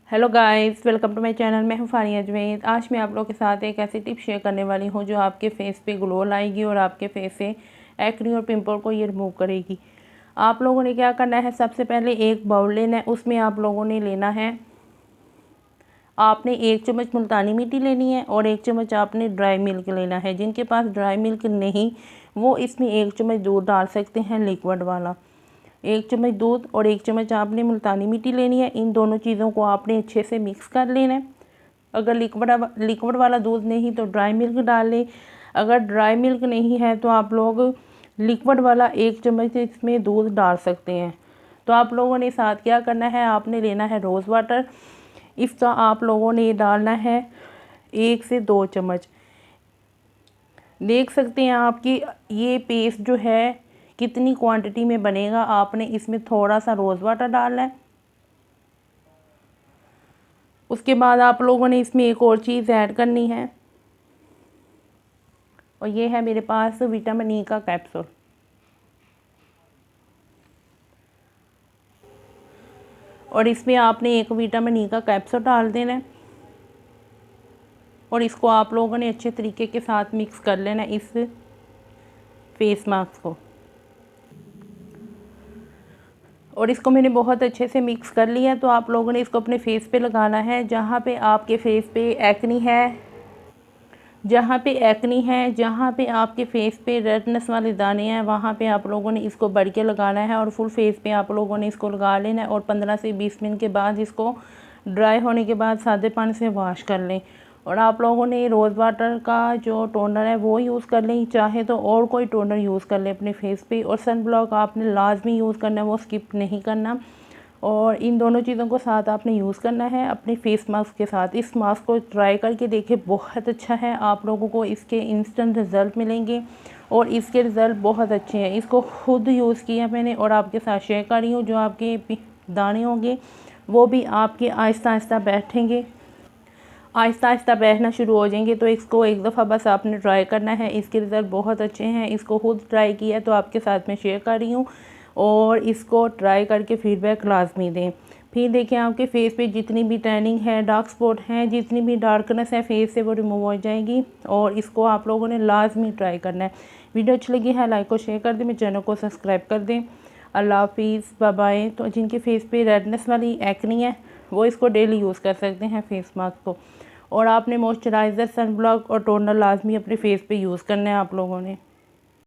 Hello guys, welcome to my channel. मैं हूं फारिया अजमेर। आज मैं आप लोगों के साथ एक ऐसी टिप शेयर करने वाली हूं जो आपके फेस पे ग्लो लाएगी और आपके फेस से एक्ने और पिंपल को ये रिमूव करेगी। आप लोगों ने क्या करना है, सबसे पहले एक बाउल लेना है। उसमें आप लोगों ने लेना है, आपने 1 चम्मच मुल्तानी मिट्टी लेनी है और 1 चम्मच आपने ड्राई मिल्क लेना है। जिनके पास ड्राई मिल्क नहीं, वो इसमें 1 चम्मच दूध डाल सकते हैं, लिक्विड वाला। 1 चम्मच दूध और 1 चम्मच आपने मुल्तानी मिट्टी लेनी है। इन दोनों चीज़ों को आपने अच्छे से मिक्स कर लेना है। अगर लिक्विड वाला दूध नहीं तो ड्राई मिल्क डाल लें। अगर ड्राई मिल्क नहीं है तो आप लोग लिक्विड वाला 1 चम्मच इसमें दूध डाल सकते हैं। तो आप लोगों ने साथ क्या करना है, आपने लेना है रोज़ वाटर। इसका आप लोगों ने डालना है 1 से 2 चम्मच। देख सकते हैं आपकी ये पेस्ट जो है कितनी क्वांटिटी में बनेगा। आपने इसमें थोड़ा सा रोज़ वाटर डालना है। उसके बाद आप लोगों ने इसमें एक और चीज़ ऐड करनी है और ये है मेरे पास विटामिन ई का कैप्सूल। और इसमें आपने एक विटामिन ई का कैप्सूल डाल देना है और इसको आप लोगों ने अच्छे तरीके के साथ मिक्स कर लेना है इस फेस मास्क को। और इसको मैंने बहुत अच्छे से मिक्स कर लिया है। तो आप लोगों ने इसको अपने फेस पे लगाना है। जहाँ पे आपके फेस पे एक्नी है, जहाँ पे आपके फेस पे रेडनेस वाले दाने हैं, वहाँ पे आप लोगों ने इसको बढ़ के लगाना है और फुल फेस पे आप लोगों ने इसको लगा लेना है। और 15 से 20 मिनट के बाद इसको ड्राई होने के बाद सादे पानी से वॉश कर लें। और आप लोगों ने रोज़ वाटर का जो टोनर है वो यूज़ कर लें, चाहे तो और कोई टोनर यूज़ कर लें अपने फेस पे। और सन ब्लॉक आपने लाजमी यूज़ करना है, वो स्किप नहीं करना। और इन दोनों चीज़ों को साथ आपने यूज़ करना है अपने फेस मास्क के साथ। इस मास्क को ट्राई करके देखिए, बहुत अच्छा है। आप लोगों को इसके इंस्टेंट रिज़ल्ट मिलेंगे और इसके रिज़ल्ट बहुत अच्छे हैं। इसको खुद यूज़ किया मैंने और आपके साथ शेयर कर रही हूँ। जो आपके दाने होंगे वो भी आपके आहिस्ता आहिस्ता बैठेंगे, आहिस्ता आहिस्ता बैठना शुरू हो जाएंगे। तो इसको एक दफ़ा बस आपने ट्राई करना है। इसके रिज़ल्ट बहुत अच्छे हैं। इसको खुद ट्राई किया तो आपके साथ मैं शेयर कर रही हूँ और इसको ट्राई करके फीडबैक लाजमी दें। फिर देखें आपके फेस पे जितनी भी टैनिंग है, डार्क स्पॉट हैं, जितनी भी डार्कनेस है फेस से, वो रिमूव हो जाएगी। और इसको आप लोगों ने लाजमी ट्राई करना है। वीडियो अच्छी लगी है लाइक और शेयर कर दें, मेरे चैनल को सब्सक्राइब कर दें। अल्लाह हाफिज़, बाय बाय। तो जिनके फेस पे रेडनेस वाली एक्नी है वो इसको डेली यूज़ कर सकते हैं फेस मास्क को। और आपने मॉइस्चराइज़र, सन ब्लॉक और टोनर लाजमी अपने फेस पे यूज़ करना है आप लोगों ने।